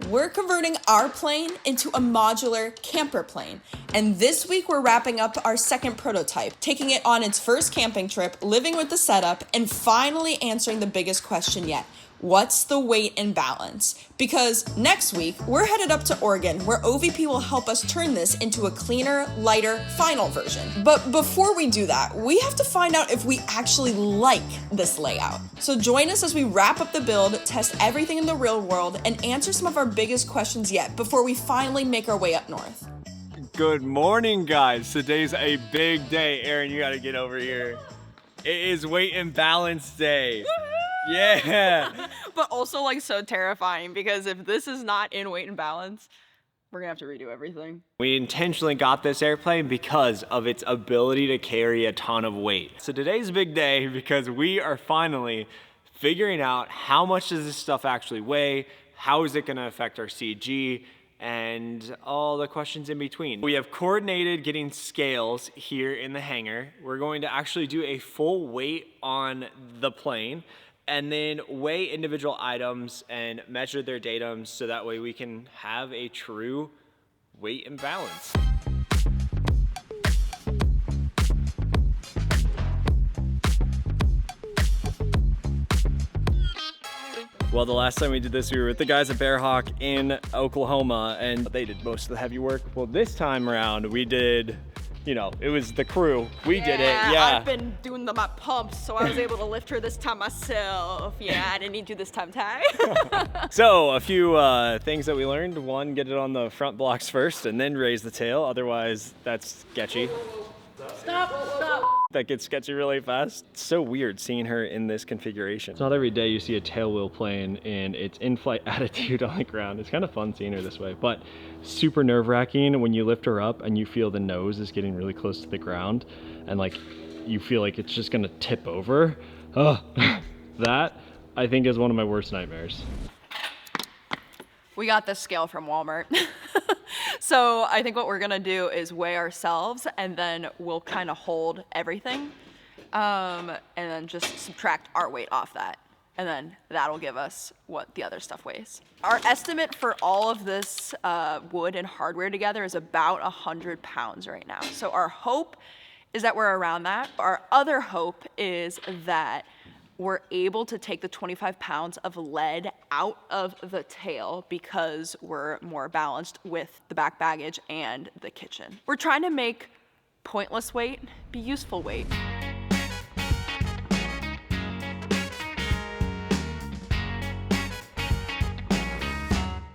We're converting our plane into a modular camper plane. And this week we're wrapping up our second prototype, taking it on its first camping trip, living with the setup, and finally answering the biggest question yet. What's the weight and balance? Because next week, we're headed up to Oregon, where OVP will help us turn this into a cleaner, lighter, final version. But before we do that, we have to find out if we actually like this layout. So join us as we wrap up the build, test everything in the real world, and answer some of our biggest questions yet before we finally make our way up north. Good morning, guys. Today's a big day. Aaron, you gotta get over here. It is weight and balance day. Yeah. But also like so terrifying, because if this is not in weight and balance, we're gonna have to redo everything. We intentionally got this airplane because of its ability to carry a ton of weight. So today's a big day because we are finally figuring out how much does this stuff actually weigh, how is it gonna affect our CG, and all the questions in between. We have coordinated getting scales here in the hangar. We're going to actually do a full weight on the plane and then weigh individual items and measure their datums so that way we can have a true weight and balance. Well, the last time we did this, we were with the guys at Bearhawk in Oklahoma, and they did most of the heavy work. Well, this time around, we did, you know, it was the crew. We did it, yeah. I've been doing my pumps, so I was able to lift her this time myself. Yeah, I didn't need to do this time, Ty. So, a few things that we learned. One, get it on the front blocks first, and then raise the tail. Otherwise, that's sketchy. Stop. That gets sketchy really fast. It's so weird seeing her in this configuration. It's not every day you see a tailwheel plane in its in-flight attitude on the ground. It's kind of fun seeing her this way, but super nerve-wracking when you lift her up and you feel the nose is getting really close to the ground and like you feel like it's just gonna tip over. That I think is one of my worst nightmares. We got this scale from Walmart. So I think what we're gonna do is weigh ourselves, and then we'll kind of hold everything, and then just subtract our weight off that. And then that'll give us what the other stuff weighs. Our estimate for all of this wood and hardware together is about 100 pounds right now. So our hope is that we're around that. Our other hope is that we're able to take the 25 pounds of lead out of the tail because we're more balanced with the back baggage and the kitchen. We're trying to make pointless weight be useful weight.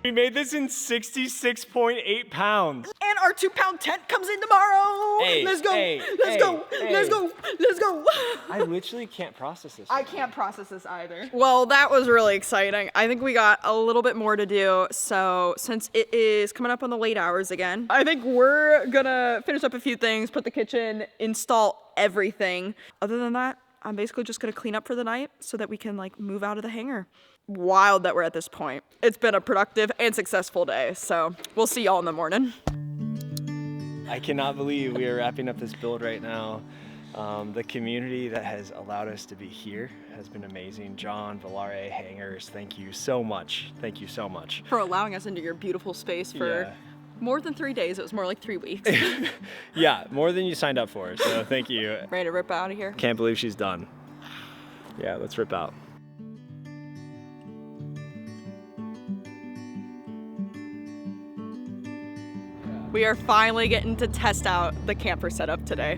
We made this in 66.8 pounds. And our 2-pound tent comes in tomorrow. Hey, let's go. hey, Let's go. hey. Let's go. Let's go. I literally can't process this. I can't process this either. Well, that was really exciting. I think we got a little bit more to do. So since it is coming up on the late hours again, I think we're gonna finish up a few things, put the kitchen, install everything. Other than that, I'm basically just gonna clean up for the night so that we can like move out of the hangar. Wild that we're at this point. It's been a productive and successful day. So we'll see y'all in the morning. I cannot believe we are wrapping up this build right now. The community that has allowed us to be here has been amazing. John, Volare, Hangers, thank you so much. Thank you so much. For allowing us into your beautiful space for more than 3 days. It was more like 3 weeks. Yeah, more than you signed up for, so thank you. Ready to rip out of here? Can't believe she's done. Yeah, let's rip out. We are finally getting to test out the camper setup today.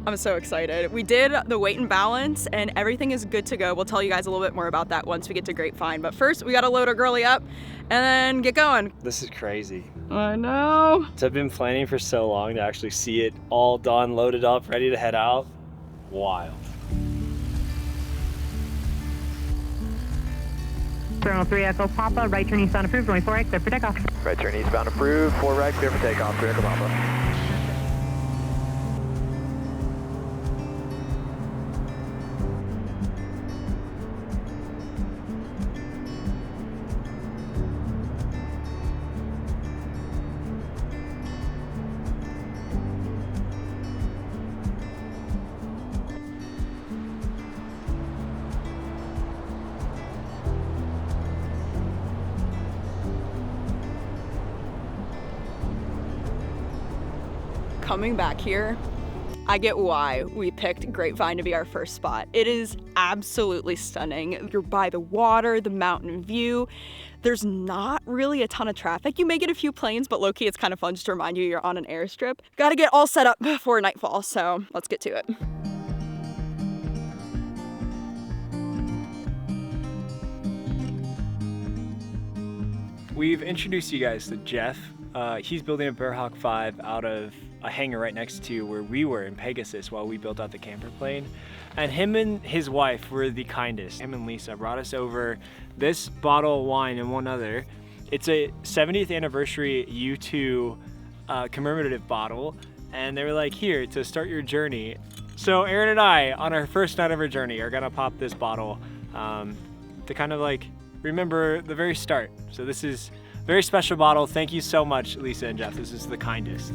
I'm so excited. We did the weight and balance and everything is good to go. We'll tell you guys a little bit more about that once we get to Grapevine. But first we gotta load our girly up and then get going. This is crazy. I know. So I've been planning for so long to actually see it all done, loaded up, ready to head out. Wild. Terminal 3 Echo Papa, right turn eastbound approved, runway 4 right, clear for takeoff. Right turn eastbound approved, 4 right, clear for takeoff, 3 Echo Papa. coming back here, I get why we picked Grapevine to be our first spot. It is absolutely stunning. You're by the water, the mountain view. There's not really a ton of traffic. You may get a few planes, but low-key it's kind of fun just to remind you you're on an airstrip. Gotta get all set up before nightfall, so let's get to it. We've introduced you guys to Jeff. He's building a Bearhawk 5 out of a hangar right next to where we were in Pegasus while we built out the camper plane. And him and his wife were the kindest. Him and Lisa brought us over this bottle of wine and one other. It's a 70th anniversary U2 commemorative bottle. And they were like, here, to start your journey. So Aaron and I, on our first night of our journey, are gonna pop this bottle to kind of like remember the very start. So this is a very special bottle. Thank you so much, Lisa and Jeff. This is the kindest.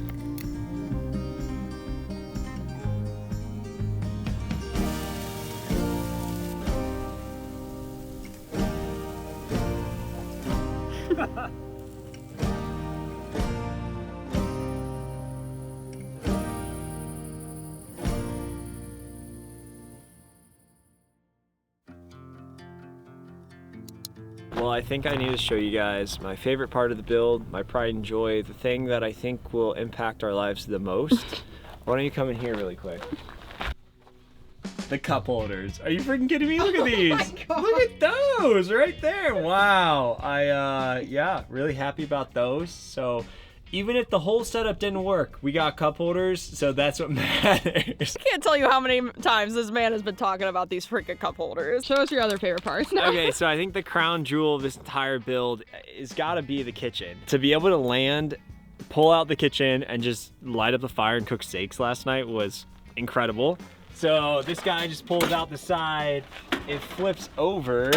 Well, I think I need to show you guys my favorite part of the build, my pride and joy, the thing that I think will impact our lives the most. Why don't you come in here really quick? The cup holders. Are you freaking kidding me? Look at these. Oh, look at those right there. Wow. Yeah, really happy about those. So even if the whole setup didn't work, we got cup holders, so that's what matters. I can't tell you how many times this man has been talking about these freaking cup holders. Show us your other favorite parts. Okay, so I think the crown jewel of this entire build is gotta be the kitchen. To be able to land, pull out the kitchen, and just light up the fire and cook steaks last night was incredible. So this guy just pulls out the side, it flips over,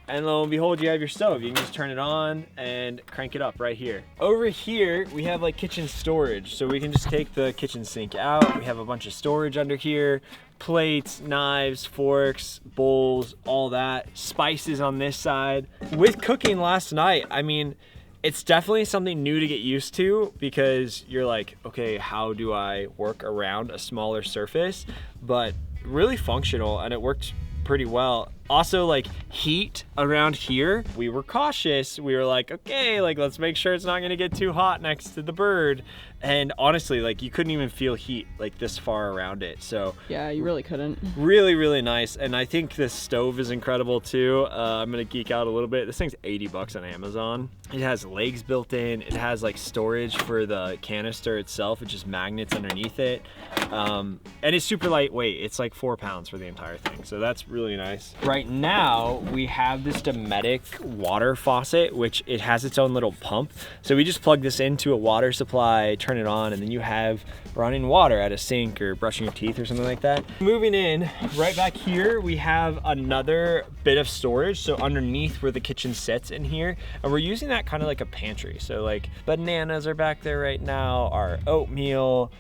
and lo and behold, you have your stove. You can just turn it on and crank it up right here. Over here, we have like kitchen storage. So we can just take the kitchen sink out. We have a bunch of storage under here. Plates, knives, forks, bowls, all that. Spices on this side. With cooking last night, I mean, it's definitely something new to get used to because you're like, okay, how do I work around a smaller surface? But really functional, and it worked pretty well. Also, like, heat around here, we were cautious. We were like, okay, like, let's make sure it's not gonna get too hot next to the bird. And honestly, like, you couldn't even feel heat like this far around it. So yeah, you really couldn't. Really, really nice. And I think this stove is incredible too. I'm gonna geek out a little bit. This thing's 80 bucks on Amazon. It has legs built in. It has like storage for the canister itself, which is magnets underneath it. And it's super lightweight. It's like 4 pounds for the entire thing. So that's really nice. Right now, we have this Dometic water faucet, which it has its own little pump. So we just plug this into a water supply, turn it on, and then you have running water at a sink or brushing your teeth or something like that. Moving in, right back here, we have another bit of storage. So underneath where the kitchen sits in here, and we're using that kind of like a pantry. So like bananas are back there right now, our oatmeal,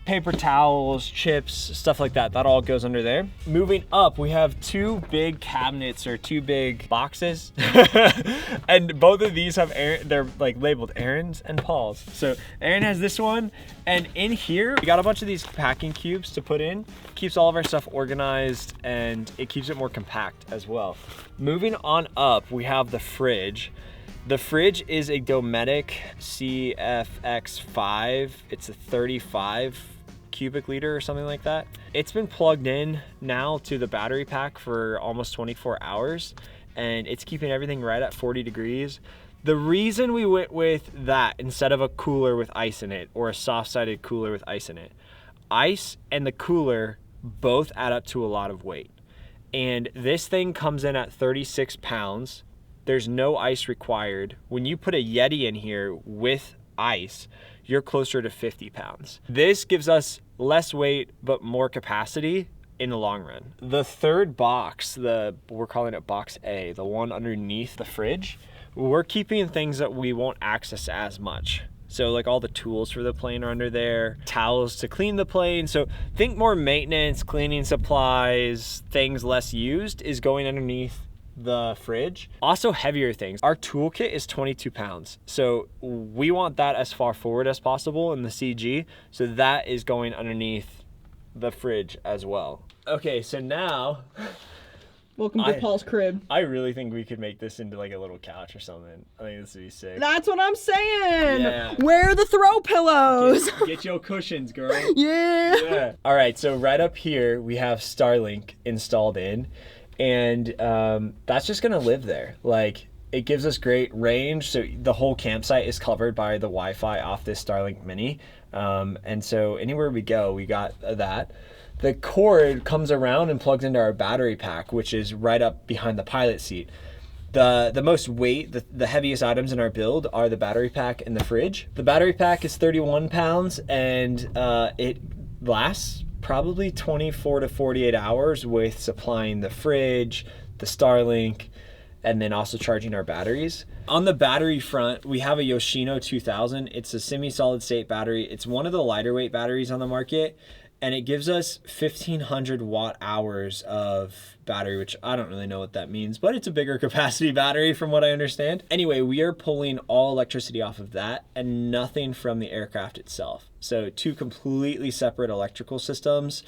paper towels, chips, stuff like that. That all goes under there. Moving up, we have two big cabinets or two big boxes. And both of these have they're like labeled Aaron's and Paul's. So Aaron has this one, and in here, we got a bunch of these packing cubes to put in. Keeps all of our stuff organized, and it keeps it more compact as well. Moving on up, we have the fridge. The fridge is a Dometic CFX5. It's a 35 cubic liter or something like that. It's been plugged in now to the battery pack for almost 24 hours, and it's keeping everything right at 40 degrees. The reason we went with that instead of a cooler with ice in it or a soft-sided cooler with ice in it, ice and the cooler both add up to a lot of weight. And this thing comes in at 36 pounds. There's no ice required. When you put a Yeti in here with ice, you're closer to 50 pounds. This gives us less weight, but more capacity in the long run. The third box, we're calling it box A, the one underneath the fridge, we're keeping things that we won't access as much. So like all the tools for the plane are under there, towels to clean the plane. So think more maintenance, cleaning supplies, things less used is going underneath the fridge. Also heavier things. Our toolkit is 22 pounds. So we want that as far forward as possible in the CG. So that is going underneath the fridge as well. Okay, so now Welcome to Paul's crib. I really think we could make this into like a little couch or something. I think this would be sick. That's what I'm saying. Yeah. Where are the throw pillows? Get your cushions, girl. Yeah. All right, so right up here we have Starlink installed in, and that's just gonna live there. Like, it gives us great range, so the whole campsite is covered by the Wi-Fi off this Starlink Mini, and so anywhere we go, we got that. The cord comes around and plugs into our battery pack, which is right up behind the pilot seat. The most weight, the heaviest items in our build are the battery pack and the fridge. The battery pack is 31 pounds, and it lasts probably 24 to 48 hours with supplying the fridge, the Starlink, and then also charging our batteries. On the battery front, we have a Yoshino 2000. It's a semi-solid state battery. It's one of the lighter weight batteries on the market, and it gives us 1,500 watt hours of battery, which I don't really know what that means, but it's a bigger capacity battery from what I understand. Anyway, we are pulling all electricity off of that and nothing from the aircraft itself. So two completely separate electrical systems.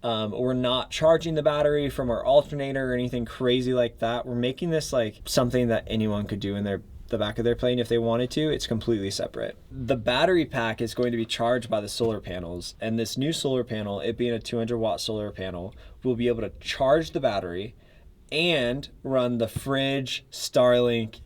We're not charging the battery from our alternator or anything crazy like that. We're making this like something that anyone could do in the back of their plane if they wanted to. It's completely separate. The battery pack is going to be charged by the solar panels, and this new solar panel, it being a 200 watt solar panel, will be able to charge the battery and run the fridge, Starlink,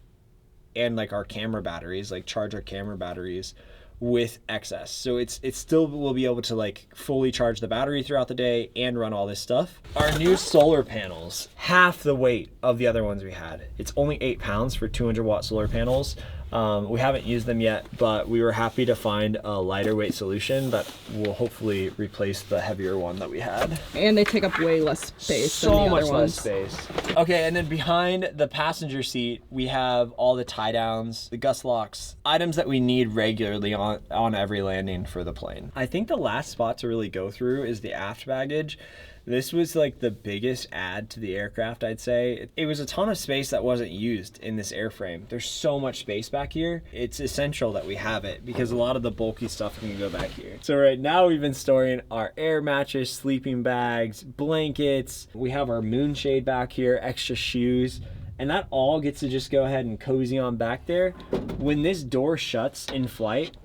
and like our camera batteries, like charge our camera batteries with excess. So it still will be able to like fully charge the battery throughout the day and run all this stuff. Our new solar panels, half the weight of the other ones we had. It's only 8 pounds for 200 watt solar panels. We haven't used them yet, but we were happy to find a lighter weight solution that will hopefully replace the heavier one that we had. And they take up way less space than So the other much ones. less space. Okay, and then behind the passenger seat, we have all the tie downs, the gust locks, items that we need regularly on every landing for the plane. I think the last spot to really go through is the aft baggage. This was like the biggest add to the aircraft, I'd say. It was a ton of space that wasn't used in this airframe. There's so much space back here. It's essential that we have it because a lot of the bulky stuff can go back here. So right now we've been storing our air mattress, sleeping bags, blankets. We have our moonshade back here, extra shoes. And that all gets to just go ahead and cozy on back there. When this door shuts in flight,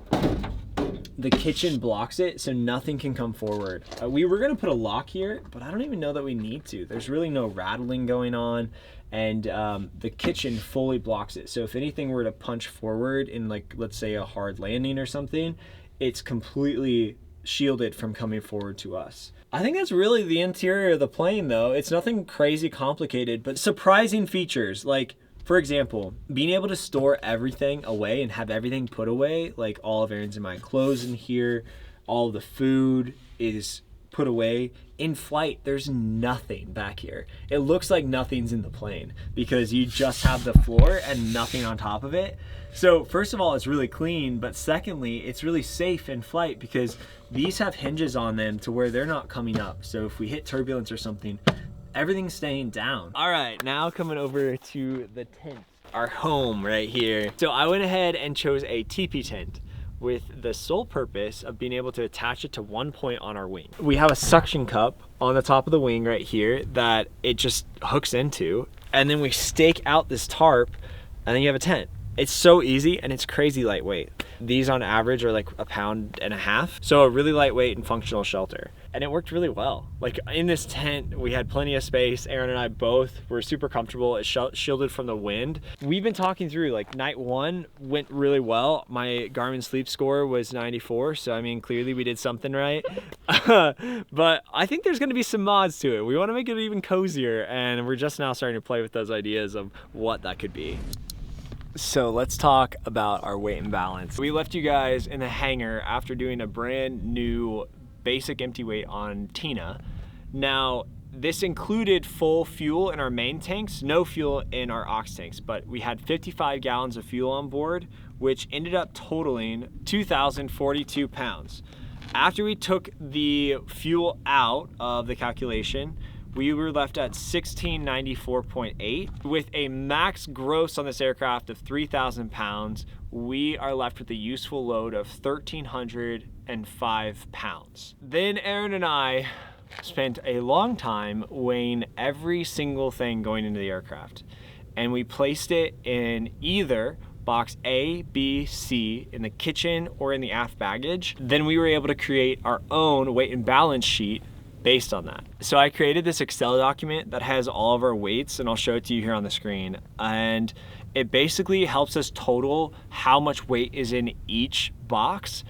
the kitchen blocks it, so nothing can come forward. We were gonna put a lock here, but I don't even know that we need to. There's really no rattling going on, and the kitchen fully blocks it. So if anything were to punch forward in, like, let's say a hard landing or something, it's completely shielded from coming forward to us. I think that's really the interior of the plane, though. It's nothing crazy complicated, but surprising features, like, for example, being able to store everything away and have everything put away, like all of Aaron's and my clothes in here, all of the food is put away. In flight, there's nothing back here. It looks like nothing's in the plane because you just have the floor and nothing on top of it. So first of all, it's really clean, but secondly, it's really safe in flight because these have hinges on them to where they're not coming up. So if we hit turbulence or something, everything's staying down. All right, now coming over to the tent, our home right here. So I went ahead and chose a teepee tent with the sole purpose of being able to attach it to one point on our wing. We have a suction cup on the top of the wing right here that it just hooks into, and then we stake out this tarp, and then you have a tent. It's so easy and it's crazy lightweight. These on average are like 1.5 pounds. So a really lightweight and functional shelter. And it worked really well. Like in this tent, we had plenty of space. Aaron and I both were super comfortable. It's shielded from the wind. We've been talking through, like, night one went really well. My Garmin sleep score was 94. So I mean, clearly we did something right. But I think there's gonna be some mods to it. We wanna make it even cozier, and we're just now starting to play with those ideas of what that could be. So let's talk about our weight and balance. We left you guys in the hangar after doing a brand new basic empty weight on Tina. Now, this included full fuel in our main tanks, no fuel in our aux tanks, but we had 55 gallons of fuel on board, which ended up totaling 2,042 pounds. After we took the fuel out of the calculation, we were left at 1694.8. With a max gross on this aircraft of 3,000 pounds, we are left with a useful load of 1,305 pounds. Then Aaron and I spent a long time weighing every single thing going into the aircraft, and we placed it in either box A, B, C in the kitchen or in the aft baggage. Then we were able to create our own weight and balance sheet based on that. So I created this Excel document that has all of our weights, and I'll show it to you here on the screen. And it basically helps us total how much weight is in each box.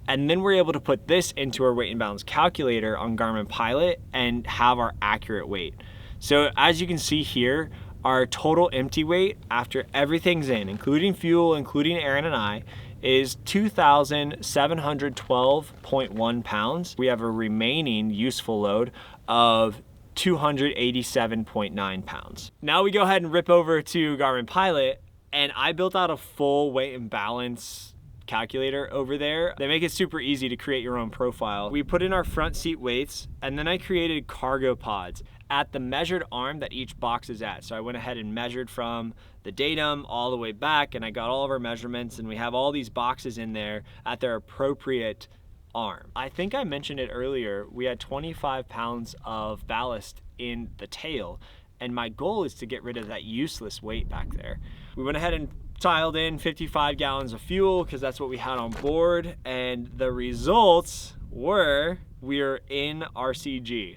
And then we're able to put this into our weight and balance calculator on Garmin Pilot and have our accurate weight. So as you can see here, our total empty weight after everything's in, including fuel, including Aaron and I, is 2,712.1 pounds. We have a remaining useful load of 287.9 pounds. Now we go ahead and rip over to Garmin Pilot, and I built out a full weight and balance calculator over there. They make it super easy to create your own profile. We put in our front seat weights, and then I created cargo pods at the measured arm that each box is at. So I went ahead and measured from the datum all the way back, and I got all of our measurements, and we have all these boxes in there at their appropriate arm. I think I mentioned it earlier, we had 25 pounds of ballast in the tail, and my goal is to get rid of that useless weight back there. We went ahead and tiled in 55 gallons of fuel because that's what we had on board, and the results were we're in RCG.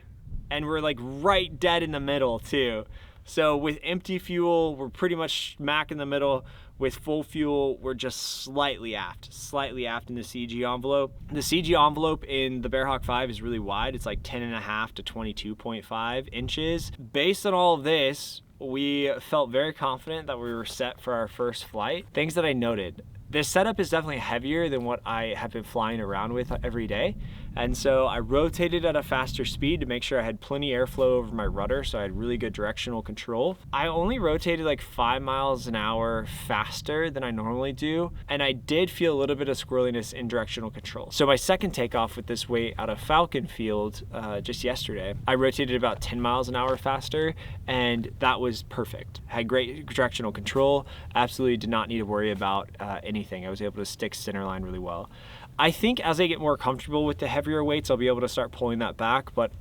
And we're like right dead in the middle too. So with empty fuel, we're pretty much smack in the middle. With full fuel, we're just slightly aft in the CG envelope. The CG envelope in the Bearhawk 5 is really wide. It's like 10.5 to 22.5 inches. Based on all of this, we felt very confident that we were set for our first flight. Things that I noted. This setup is definitely heavier than what I have been flying around with every day. And so I rotated at a faster speed to make sure I had plenty airflow over my rudder, so I had really good directional control. I only rotated like 5 miles an hour faster than I normally do, and I did feel a little bit of squirreliness in directional control. So my second takeoff with this weight out of Falcon Field just yesterday, I rotated about 10 miles an hour faster, and that was perfect. Had great directional control, absolutely did not need to worry about anything. I was able to stick centerline really well. I think as I get more comfortable with the heavier weights, I'll be able to start pulling that back, but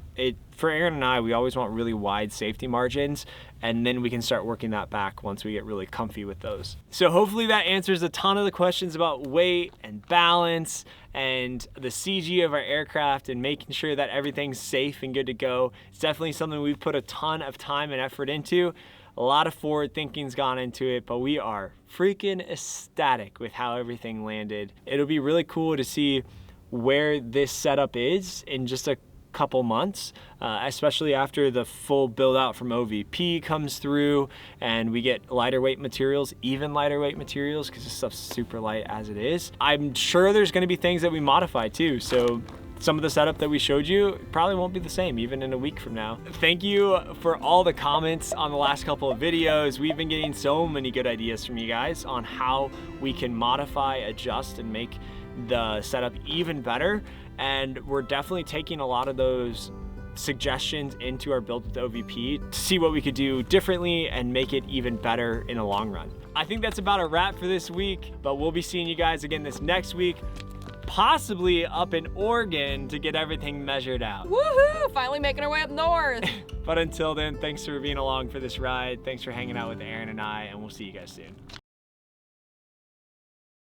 for Aaron and I, we always want really wide safety margins, and then we can start working that back once we get really comfy with those. So hopefully that answers a ton of the questions about weight and balance and the CG of our aircraft and making sure that everything's safe and good to go. It's definitely something we've put a ton of time and effort into. A lot of forward thinking's gone into it, but we are freaking ecstatic with how everything landed. It'll be really cool to see where this setup is in just a couple months, especially after the full build out from OVP comes through and we get lighter weight materials, even lighter weight materials, because this stuff's super light as it is. I'm sure there's going to be things that we modify too, so some of the setup that we showed you probably won't be the same even in a week from now. Thank you for all the comments on the last couple of videos. We've been getting so many good ideas from you guys on how we can modify, adjust, and make the setup even better. And we're definitely taking a lot of those suggestions into our build with OVP to see what we could do differently and make it even better in the long run. I think that's about a wrap for this week, but we'll be seeing you guys again this next week, possibly up in Oregon to get everything measured out. Woohoo! Finally making our way up north. But until then, thanks for being along for this ride. Thanks for hanging out with Aaron and I, and we'll see you guys soon.